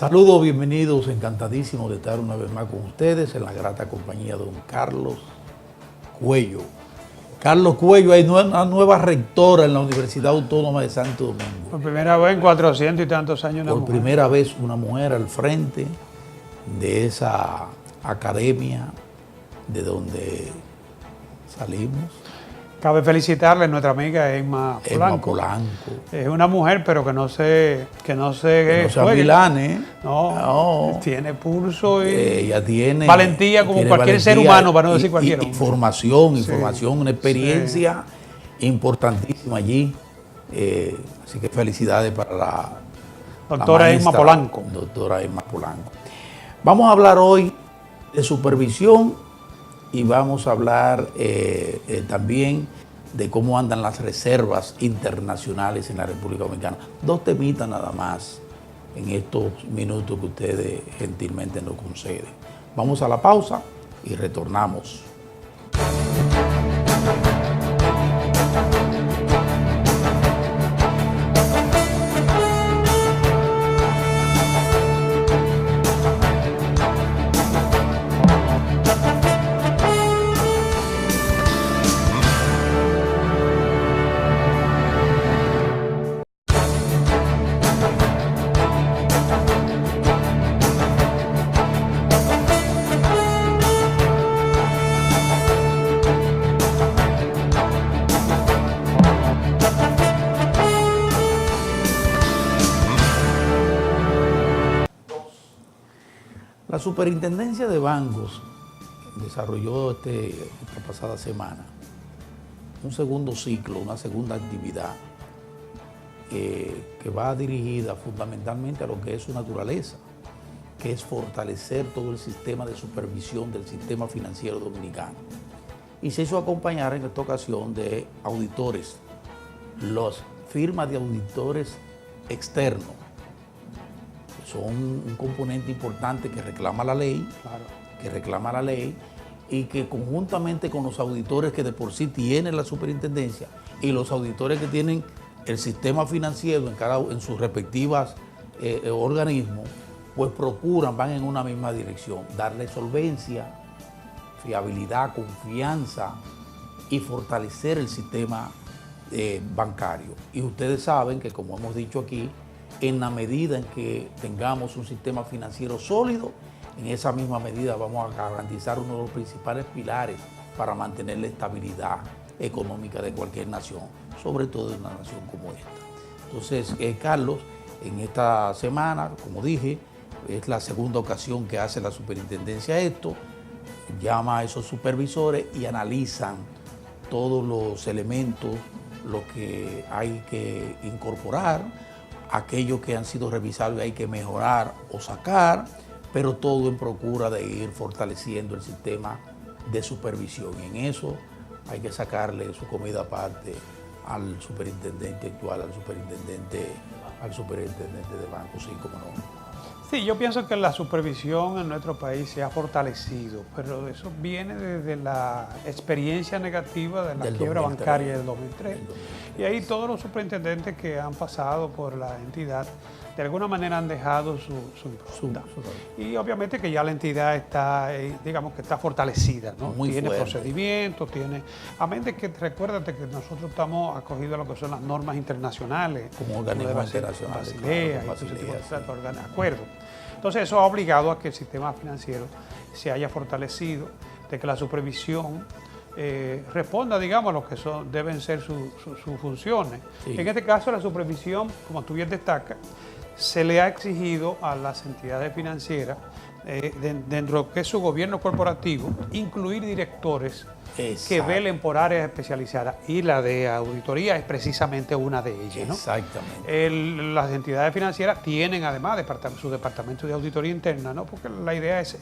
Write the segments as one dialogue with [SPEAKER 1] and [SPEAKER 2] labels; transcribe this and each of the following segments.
[SPEAKER 1] Saludos, bienvenidos, encantadísimo de estar una vez más con ustedes en la grata compañía de don Carlos Cuello. Carlos Cuello, hay una nueva rectora en la Universidad Autónoma de Santo Domingo.
[SPEAKER 2] Por primera vez en 400 y tantos años una
[SPEAKER 1] Por
[SPEAKER 2] mujer.
[SPEAKER 1] primera vez una mujer al frente de esa academia de donde salimos.
[SPEAKER 2] Cabe felicitarle a nuestra amiga Emma Polanco. Es una mujer, pero que no se
[SPEAKER 1] amilane.
[SPEAKER 2] No, tiene pulso y
[SPEAKER 1] ella tiene
[SPEAKER 2] valentía como cualquier ser humano, para no decir cualquiera.
[SPEAKER 1] Información, una experiencia importantísima allí. Así que felicidades para la
[SPEAKER 2] doctora Emma Polanco.
[SPEAKER 1] Doctora Emma Polanco. Vamos a hablar hoy de supervisión y vamos a hablar también de cómo andan las reservas internacionales en la República Dominicana. Dos temitas nada más en estos minutos que ustedes gentilmente nos conceden. Vamos a la pausa y retornamos. La Superintendencia de Bancos desarrolló esta pasada semana un segundo ciclo, una segunda actividad que va dirigida fundamentalmente a lo que es su naturaleza, que es fortalecer todo el sistema de supervisión del sistema financiero dominicano. Y se hizo acompañar en esta ocasión de auditores, las firmas de auditores externos, son un componente importante que reclama la ley, y que conjuntamente con los auditores que de por sí tienen la superintendencia y los auditores que tienen el sistema financiero en sus respectivas organismos, pues van en una misma dirección, darle solvencia, fiabilidad, confianza y fortalecer el sistema bancario. Y ustedes saben que, como hemos dicho aquí, en la medida en que tengamos un sistema financiero sólido, en esa misma medida vamos a garantizar uno de los principales pilares para mantener la estabilidad económica de cualquier nación, sobre todo de una nación como esta. Entonces, Carlos, en esta semana, como dije, es la segunda ocasión que hace la superintendencia esto, llama a esos supervisores y analizan todos los elementos, lo que hay que incorporar, aquellos que han sido revisados hay que mejorar o sacar, pero todo en procura de ir fortaleciendo el sistema de supervisión. Y en eso hay que sacarle su comida aparte al superintendente actual, al superintendente de bancos, sí, como no.
[SPEAKER 2] Sí, yo pienso que la supervisión en nuestro país se ha fortalecido, pero eso viene desde la experiencia negativa de la quiebra bancaria del 2003. Y ahí todos los superintendentes que han pasado por la entidad, de alguna manera han dejado su impronta. Y obviamente que ya la entidad está, digamos que está fortalecida, ¿no? Tiene procedimientos, a mente que recuérdate que nosotros estamos acogidos a lo que son las normas internacionales.
[SPEAKER 1] Como organismos internacionales.
[SPEAKER 2] Acuerdo. Entonces eso ha obligado a que el sistema financiero se haya fortalecido, de que la supervisión responda, digamos, a lo que deben ser sus funciones. Sí. En este caso, la supervisión, como tú bien destacas, se le ha exigido a las entidades financieras, dentro de lo que es su gobierno corporativo, incluir directores que velen por áreas especializadas, y la de auditoría es precisamente una de ellas, ¿no?
[SPEAKER 1] Exactamente.
[SPEAKER 2] Las entidades financieras tienen además su departamento de auditoría interna, ¿no? Porque la idea es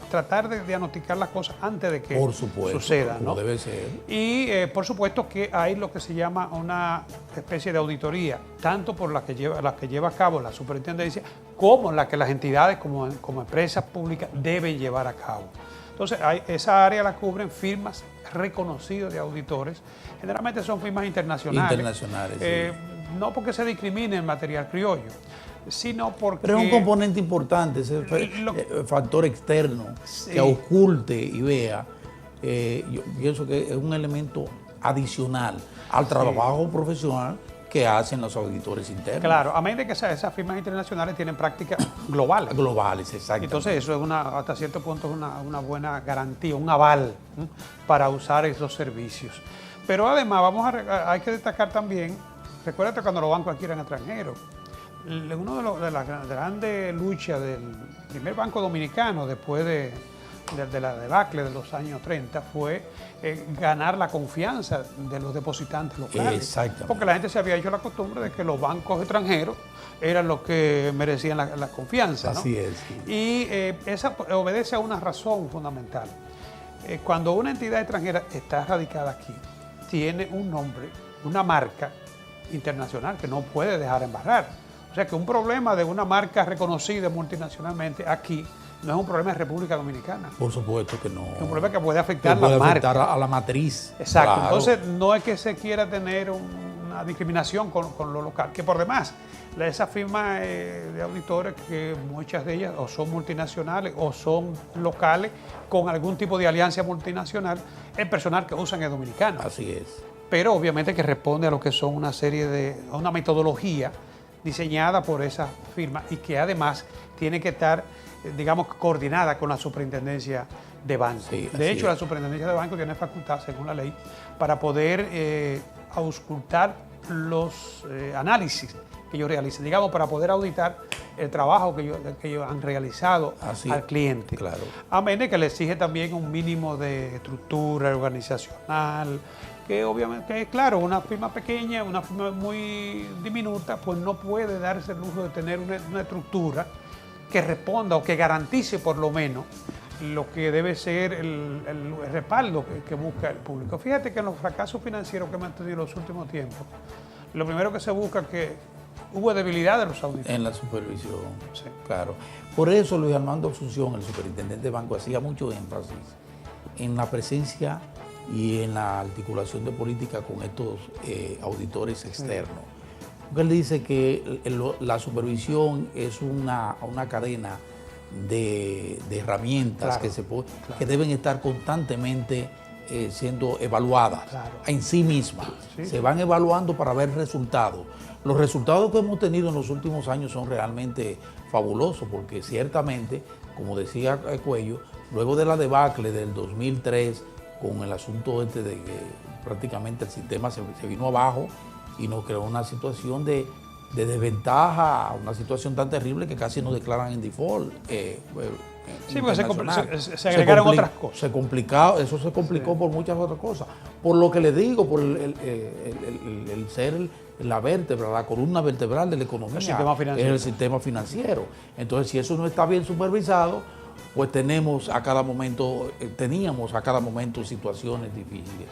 [SPEAKER 2] tratar de diagnosticar las cosas antes de que sucedan, ¿no?
[SPEAKER 1] Debe ser.
[SPEAKER 2] Y por supuesto que hay lo que se llama una especie de auditoría, tanto por las que lleva a cabo la superintendencia, como la que las entidades como empresas públicas deben llevar a cabo. Entonces, esa área la cubren firmas reconocidas de auditores. Generalmente son firmas internacionales.
[SPEAKER 1] Sí.
[SPEAKER 2] No porque se discrimine el material criollo, sino porque...
[SPEAKER 1] Pero es un componente importante, ese factor externo que oculte y vea. Yo pienso que es un elemento adicional al trabajo profesional que hacen los auditores internos.
[SPEAKER 2] Claro, a medida de que esas firmas internacionales tienen prácticas globales.
[SPEAKER 1] Globales, exacto.
[SPEAKER 2] Entonces eso es hasta cierto punto es una buena garantía, un aval para usar esos servicios. Pero además hay que destacar también, recuérdate cuando los bancos adquieren extranjeros, una de las grandes luchas del primer banco dominicano después de la debacle de los años 30 fue ganar la confianza de los depositantes locales.
[SPEAKER 1] Exactamente.
[SPEAKER 2] Porque la gente se había hecho la costumbre de que los bancos extranjeros eran los que merecían la confianza, ¿no?
[SPEAKER 1] Así es. Sí.
[SPEAKER 2] Y esa obedece a una razón fundamental. Cuando una entidad extranjera está radicada aquí, tiene un nombre, una marca internacional que no puede dejar embarrar. O sea que un problema de una marca reconocida multinacionalmente aquí no es un problema de República Dominicana.
[SPEAKER 1] Por supuesto que no.
[SPEAKER 2] Es un problema que puede afectar
[SPEAKER 1] puede
[SPEAKER 2] la marca.
[SPEAKER 1] afectar a la matriz.
[SPEAKER 2] Exacto.
[SPEAKER 1] Claro.
[SPEAKER 2] Entonces, no es que se quiera tener una discriminación con lo local, que por demás, esas firmas de auditores, que muchas de ellas o son multinacionales o son locales con algún tipo de alianza multinacional, el personal que usan es dominicano.
[SPEAKER 1] Así es.
[SPEAKER 2] Pero obviamente que responde a lo que son a una metodología diseñada por esa firma y que además tiene que estar, digamos, coordinada con la superintendencia de banco.
[SPEAKER 1] Sí,
[SPEAKER 2] de hecho, la superintendencia de banco tiene facultad, según la ley, para poder auscultar los análisis que ellos realicen, digamos, para poder auditar el trabajo que ellos han realizado al cliente.
[SPEAKER 1] Claro.
[SPEAKER 2] Amén de que le exige también un mínimo de estructura organizacional, que obviamente, claro, una firma pequeña, una firma muy diminuta, pues no puede darse el lujo de tener una estructura que responda o que garantice por lo menos lo que debe ser el respaldo que busca el público. Fíjate que en los fracasos financieros que hemos tenido en los últimos tiempos, lo primero que se busca es que hubo debilidad de los auditores.
[SPEAKER 1] En la supervisión,
[SPEAKER 2] sí.
[SPEAKER 1] Claro. Por eso Luis Armando Asunción, el superintendente de banco, hacía mucho énfasis en la presencia y en la articulación de política con estos auditores externos. Porque él dice que la supervisión es una cadena de herramientas que deben estar constantemente siendo evaluadas en sí mismas. Sí. Se van evaluando para ver resultados. Los resultados que hemos tenido en los últimos años son realmente fabulosos, porque ciertamente, como decía Cuello, luego de la debacle del 2003, con el asunto de que prácticamente el sistema se vino abajo y nos creó una situación de desventaja, una situación tan terrible que casi nos declaran en default.
[SPEAKER 2] Sí, porque se agregaron otras cosas.
[SPEAKER 1] Eso se complicó por muchas otras cosas. Por lo que le digo, por el ser la vértebra, la columna vertebral de la economía, es el sistema financiero. Entonces, si eso no está bien supervisado, pues teníamos a cada momento situaciones difíciles.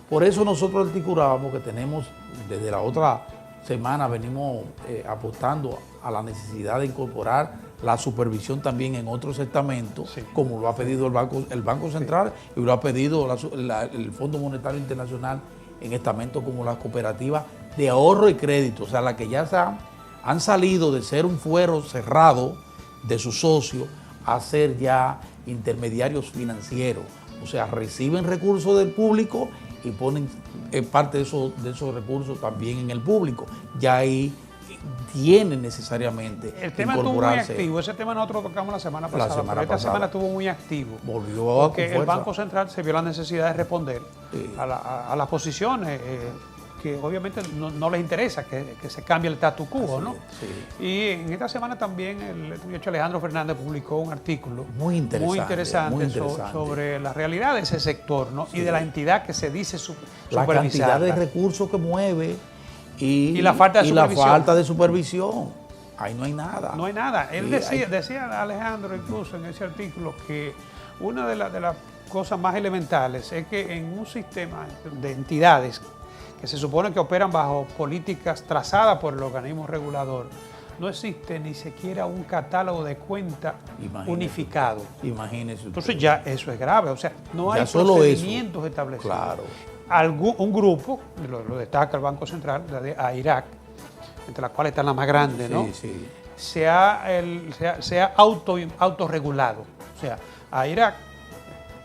[SPEAKER 1] Por eso nosotros articulábamos que tenemos, desde la otra semana venimos apostando a la necesidad de incorporar la supervisión también en otros estamentos, como lo ha pedido el Banco Central y lo ha pedido el Fondo Monetario Internacional en estamentos como las cooperativas de ahorro y crédito, o sea, las que ya han salido de ser un fuero cerrado de sus socios a ser ya intermediarios financieros, o sea, reciben recursos del público y ponen parte de esos recursos también en el público. Ya ahí tienen necesariamente
[SPEAKER 2] el tema estuvo muy activo, ese tema nosotros lo tocamos la semana pasada, pero esta semana estuvo muy activo.
[SPEAKER 1] Volvió
[SPEAKER 2] porque el Banco Central se vio la necesidad de responder a las posiciones que obviamente no les interesa que se cambie el statu quo, ¿no? Sí. Y en esta semana también el hecho Alejandro Fernández publicó un artículo muy interesante sobre la realidad de ese sector, ¿no? Y de la entidad que se dice
[SPEAKER 1] la cantidad de recursos que mueve y
[SPEAKER 2] la falta
[SPEAKER 1] de supervisión. Ahí no hay nada.
[SPEAKER 2] No hay nada. Él decía Alejandro incluso en ese artículo que una de las cosas más elementales es que en un sistema de entidades que se supone que operan bajo políticas trazadas por el organismo regulador, no existe ni siquiera un catálogo de cuentas unificado.
[SPEAKER 1] Imagínese.
[SPEAKER 2] Entonces ya eso es grave, o sea, no hay procedimientos establecidos.
[SPEAKER 1] Claro.
[SPEAKER 2] Un grupo, lo destaca el Banco Central, la de AIRAC, entre las cuales están las más grandes, ¿no?
[SPEAKER 1] Sí.
[SPEAKER 2] sea autorregulado. O sea, AIRAC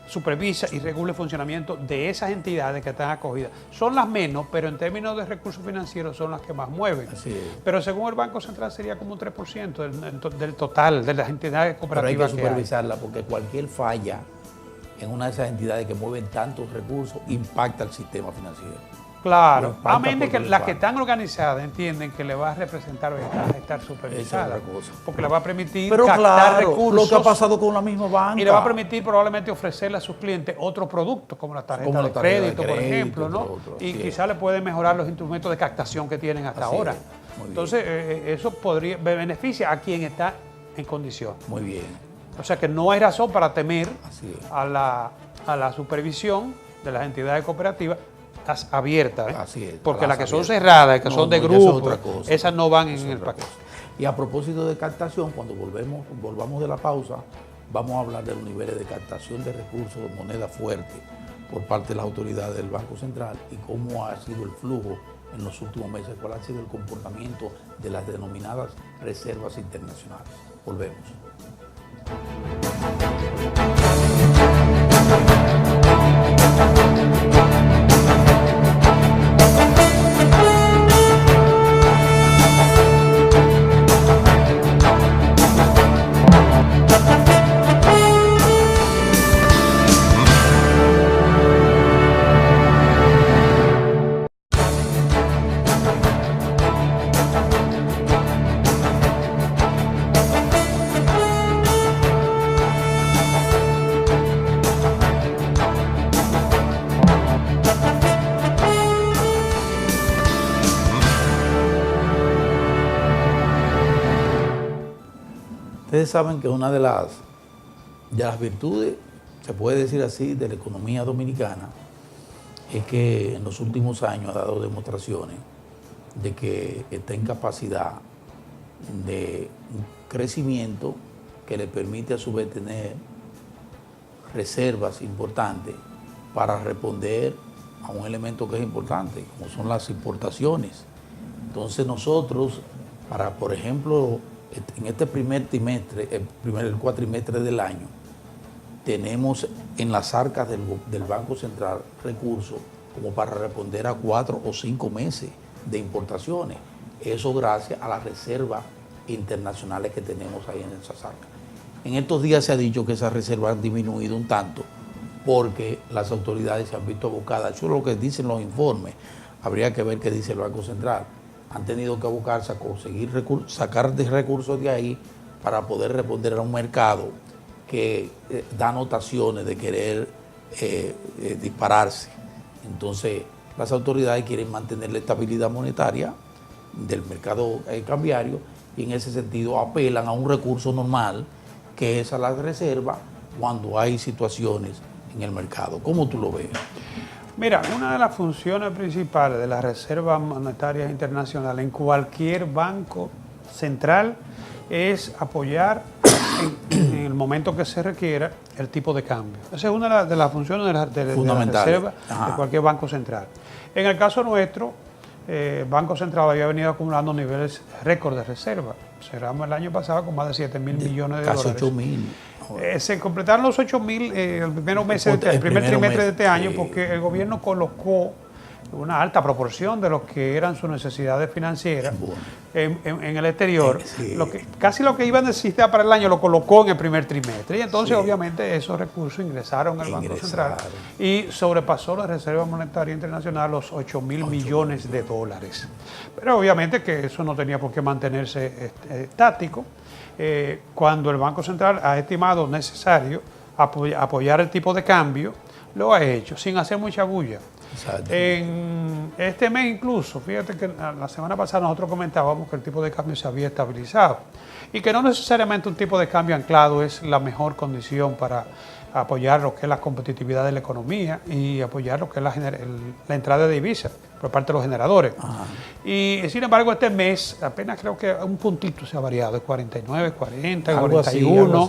[SPEAKER 2] supervisa y regula el funcionamiento de esas entidades que están acogidas. Son las menos, pero en términos de recursos financieros son las que más mueven. Pero según el Banco Central sería como un 3% del total de las entidades cooperativas.
[SPEAKER 1] Pero hay que supervisarla porque cualquier falla en una de esas entidades que mueven tantos recursos impacta al sistema financiero.
[SPEAKER 2] Claro, a menos de que las que están organizadas entienden que le va a representar ventaja estar supervisada, porque le va a permitir captar recursos.
[SPEAKER 1] Lo que ha pasado con la misma banca.
[SPEAKER 2] Y le va a permitir probablemente ofrecerle a sus clientes otros productos, como la tarjeta de crédito, por ejemplo, ¿no? Y quizás le pueden mejorar los instrumentos de captación que tienen hasta ahora. Entonces, eso beneficia a quien está en condiciones.
[SPEAKER 1] Muy bien.
[SPEAKER 2] O sea que no hay razón para temer a la supervisión de las entidades cooperativas abiertas,
[SPEAKER 1] Así es,
[SPEAKER 2] porque las que son cerradas, que son de grupo, esas no van en el paquete.
[SPEAKER 1] Y a propósito de captación, cuando volvamos de la pausa, vamos a hablar de los niveles de captación de recursos de moneda fuerte por parte de las autoridades del Banco Central y cómo ha sido el flujo en los últimos meses, cuál ha sido el comportamiento de las denominadas reservas internacionales. Volvemos. Ustedes saben que una de las virtudes, se puede decir así, de la economía dominicana es que en los últimos años ha dado demostraciones de que está en capacidad de un crecimiento que le permite a su vez tener reservas importantes para responder a un elemento que es importante, como son las importaciones. Entonces nosotros, por ejemplo, en este primer trimestre, el cuatrimestre del año, tenemos en las arcas del Banco Central recursos como para responder a 4 o 5 meses de importaciones. Eso gracias a las reservas internacionales que tenemos ahí en esas arcas. En estos días se ha dicho que esas reservas han disminuido un tanto porque las autoridades se han visto abocadas. Eso es lo que dicen los informes. Habría que ver qué dice el Banco Central. Han tenido que abocarse a conseguir sacar recursos de ahí para poder responder a un mercado que da notaciones de querer dispararse. Entonces, las autoridades quieren mantener la estabilidad monetaria del mercado cambiario y en ese sentido apelan a un recurso normal que es a la reserva cuando hay situaciones en el mercado. ¿Cómo tú lo ves?
[SPEAKER 2] Mira, una de las funciones principales de las reservas monetarias internacionales en cualquier banco central es apoyar en el momento que se requiera el tipo de cambio. Esa es una de las funciones de la reserva de cualquier banco central. En el caso nuestro, el Banco Central había venido acumulando niveles récord de reserva. Cerramos el año pasado con más de 7 mil millones de dólares.
[SPEAKER 1] Casi 8 mil.
[SPEAKER 2] Se completaron los 8 mil el primer trimestre de este año, porque el gobierno colocó una alta proporción de lo que eran sus necesidades financieras en el exterior. Casi lo que iba a necesitar para el año lo colocó en el primer trimestre. Y entonces, obviamente, esos recursos ingresaron al Banco Central y sobrepasó la Reserva Monetaria Internacional los 8 mil millones de dólares. Pero obviamente que eso no tenía por qué mantenerse estático. Cuando el Banco Central ha estimado necesario apoyar el tipo de cambio, lo ha hecho sin hacer mucha bulla. En este mes incluso, fíjate que la semana pasada nosotros comentábamos que el tipo de cambio se había estabilizado y que no necesariamente un tipo de cambio anclado es la mejor condición para apoyar lo que es la competitividad de la economía y apoyar lo que es la entrada de divisas por parte de los generadores. Y sin embargo este mes apenas creo que un puntito se ha variado, de 49, 40, 41,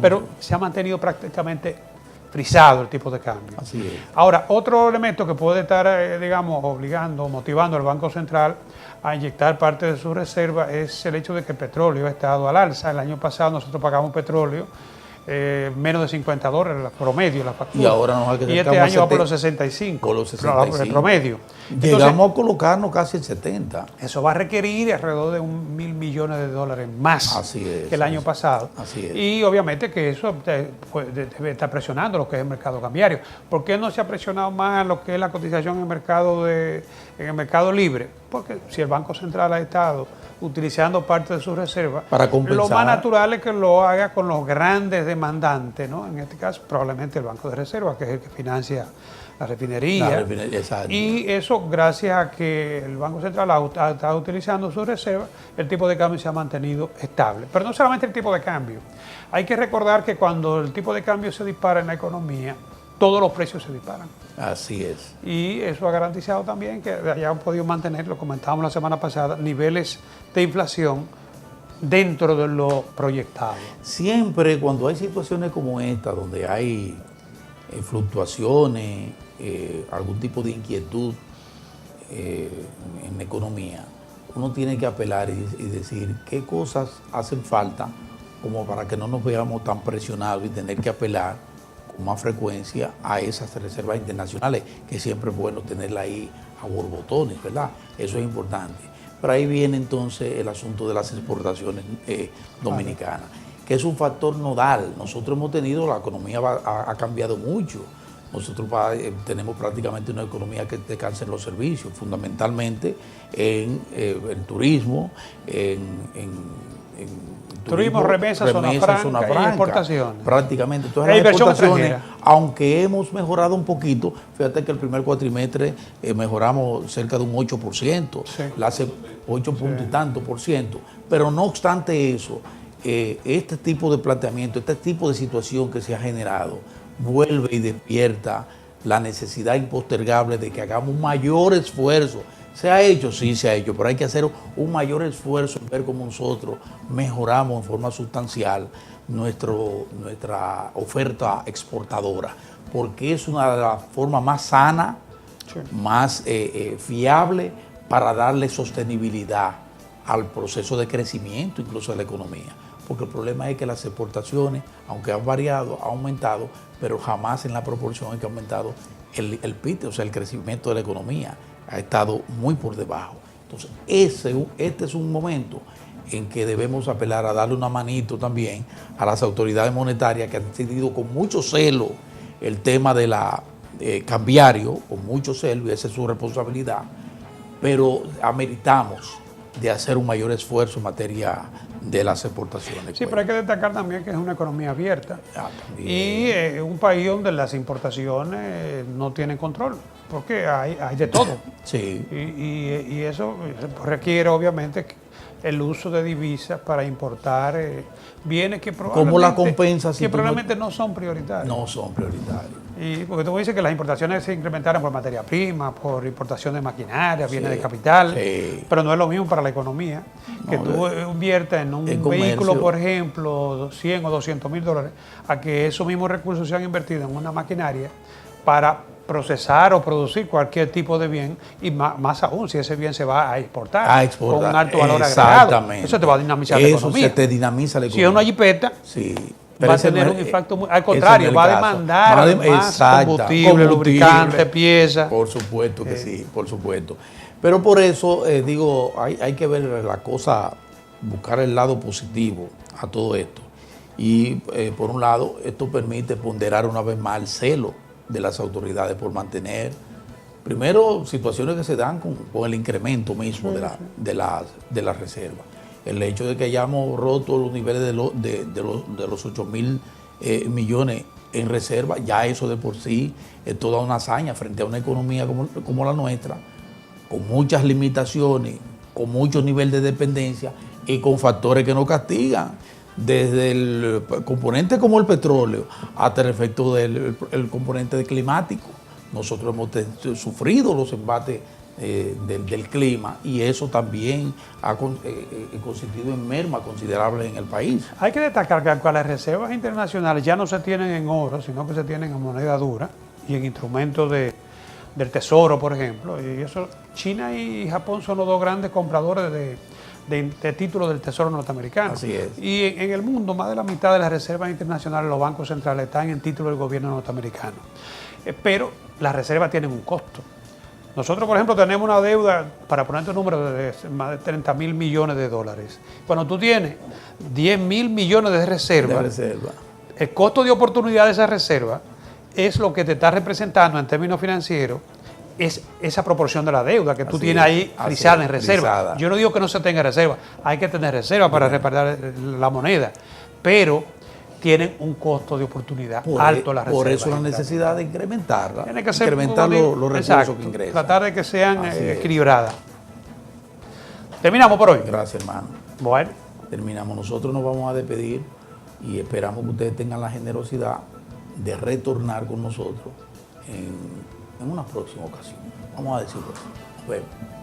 [SPEAKER 2] pero se ha mantenido prácticamente frisado el tipo de cambio.
[SPEAKER 1] Así es.
[SPEAKER 2] Ahora, otro elemento que puede estar, digamos, motivando al Banco Central a inyectar parte de su reserva es el hecho de que el petróleo ha estado al alza. El año pasado nosotros pagamos petróleo menos de $50 promedio la factura.
[SPEAKER 1] Y ahora nos acercamos
[SPEAKER 2] y este año va por los 65.
[SPEAKER 1] Por los 65.
[SPEAKER 2] El promedio.
[SPEAKER 1] Llegamos
[SPEAKER 2] Entonces,
[SPEAKER 1] a colocarnos casi en 70.
[SPEAKER 2] Eso va a requerir alrededor de $1.000 millones más que el año pasado.
[SPEAKER 1] Así es.
[SPEAKER 2] Y obviamente que eso debe estar presionando lo que es el mercado cambiario. ¿Por qué no se ha presionado más lo que es la cotización en el mercado libre? Porque si el Banco Central ha estado utilizando parte de sus reservas,
[SPEAKER 1] para compensar,
[SPEAKER 2] lo más natural es que lo haga con los grandes demandantes, ¿no? En este caso, probablemente el Banco de Reserva, que es el que financia la refinería. Y eso, gracias a que el Banco Central ha estado utilizando sus reservas, el tipo de cambio se ha mantenido estable. Pero no solamente el tipo de cambio. Hay que recordar que cuando el tipo de cambio se dispara en la economía, todos los precios se disparan.
[SPEAKER 1] Así es.
[SPEAKER 2] Y eso ha garantizado también que hayan podido mantener, lo comentábamos la semana pasada, niveles de inflación dentro de lo proyectado.
[SPEAKER 1] Siempre cuando hay situaciones como esta, donde hay fluctuaciones, algún tipo de inquietud en la economía, uno tiene que apelar y decir qué cosas hacen falta como para que no nos veamos tan presionados y tener que apelar con más frecuencia a esas reservas internacionales, que siempre es bueno tenerla ahí a borbotones, ¿verdad? Eso es importante. Pero ahí viene entonces el asunto de las exportaciones dominicanas, que es un factor nodal. Nosotros hemos tenido, la economía ha cambiado mucho. Nosotros tenemos prácticamente una economía que descansa en los servicios, fundamentalmente en turismo,
[SPEAKER 2] turismo, remesas, zona franca y exportaciones.
[SPEAKER 1] Prácticamente. Entonces, las exportaciones, aunque hemos mejorado un poquito, fíjate que el primer cuatrimestre mejoramos cerca de un 8%, hace 8 puntos y tanto por ciento, pero no obstante eso, este tipo de planteamiento, este tipo de situación que se ha generado, vuelve y despierta la necesidad impostergable de que hagamos un mayor esfuerzo. ¿Se ha hecho? Sí, se ha hecho, pero hay que hacer un mayor esfuerzo en ver cómo nosotros mejoramos en forma sustancial nuestra oferta exportadora, porque es una de las formas más sana, más fiable para darle sostenibilidad al proceso de crecimiento, incluso de la economía. Porque el problema es que las exportaciones, aunque han variado, han aumentado, pero jamás en la proporción en que ha aumentado el PIB, o sea, el crecimiento de la economía, ha estado muy por debajo. Entonces, este es un momento en que debemos apelar a darle una manito también a las autoridades monetarias que han seguido con mucho celo el tema de la cambiario, con mucho celo, y esa es su responsabilidad, pero ameritamos de hacer un mayor esfuerzo en materia de las exportaciones.
[SPEAKER 2] Sí, pero hay que destacar también que es una economía abierta y un país donde las importaciones no tienen control, porque hay de todo.
[SPEAKER 1] Sí.
[SPEAKER 2] Y eso requiere obviamente el uso de divisas para importar bienes que probablemente,
[SPEAKER 1] ¿cómo la compensas
[SPEAKER 2] que probablemente no son prioritarios?
[SPEAKER 1] No son prioritarios.
[SPEAKER 2] Y porque tú dices que las importaciones se incrementaron por materia prima, por importación de maquinaria, bienes de capital, pero no es lo mismo para la economía. Que tú inviertas en un vehículo, por ejemplo, 100 o 200 mil dólares, a que esos mismos recursos se han invertido en una maquinaria para procesar o producir cualquier tipo de bien, y más aún si ese bien se va a exportar con un alto valor agregado. Eso te va a dinamizar la economía.
[SPEAKER 1] Eso te dinamiza la economía.
[SPEAKER 2] Si es una jipeta, va a tener un impacto muy... Al contrario, va a demandar más combustible, lubricante, piezas.
[SPEAKER 1] Por supuesto que sí, por supuesto. Pero por eso, digo, hay que ver la cosa, buscar el lado positivo a todo esto. Y por un lado, esto permite ponderar una vez más el celo de las autoridades por mantener, primero, situaciones que se dan con el incremento mismo de las reservas. El hecho de que hayamos roto los niveles de los 8.000 millones en reserva, ya eso de por sí es toda una hazaña frente a una economía como la nuestra, con muchas limitaciones, con mucho nivel de dependencia y con factores que nos castigan, desde el componente como el petróleo hasta el efecto del componente climático. Nosotros hemos sufrido los embates del clima, y eso también ha consistido en merma considerable en el país.
[SPEAKER 2] Hay que destacar que las reservas internacionales ya no se tienen en oro, sino que se tienen en moneda dura y en instrumentos del Tesoro, por ejemplo. Y eso, China y Japón son los dos grandes compradores de títulos del Tesoro norteamericano.
[SPEAKER 1] Así es.
[SPEAKER 2] Y en el mundo, más de la mitad de las reservas internacionales, los bancos centrales están en títulos del gobierno norteamericano. Pero las reservas tienen un costo. Nosotros, por ejemplo, tenemos una deuda, para ponerte un número, de más de 30.000 millones de dólares. Cuando tú tienes 10.000 millones de reservas, el costo de oportunidad de esa reserva es lo que te está representando en términos financieros, es esa proporción de la deuda que tú tienes ahí frisada en reserva. Yo no digo que no se tenga reserva, hay que tener reserva para respaldar la moneda, pero tienen un costo de oportunidad alto las reservas.
[SPEAKER 1] Por eso la necesidad de incrementarla,
[SPEAKER 2] tiene que ser,
[SPEAKER 1] incrementar los recursos que ingresan.
[SPEAKER 2] Tratar de que sean equilibradas. Terminamos por hoy.
[SPEAKER 1] Gracias, hermano.
[SPEAKER 2] Bueno.
[SPEAKER 1] Terminamos. Nosotros nos vamos a despedir y esperamos que ustedes tengan la generosidad de retornar con nosotros en una próxima ocasión. Vamos a decirlo así. Nos vemos.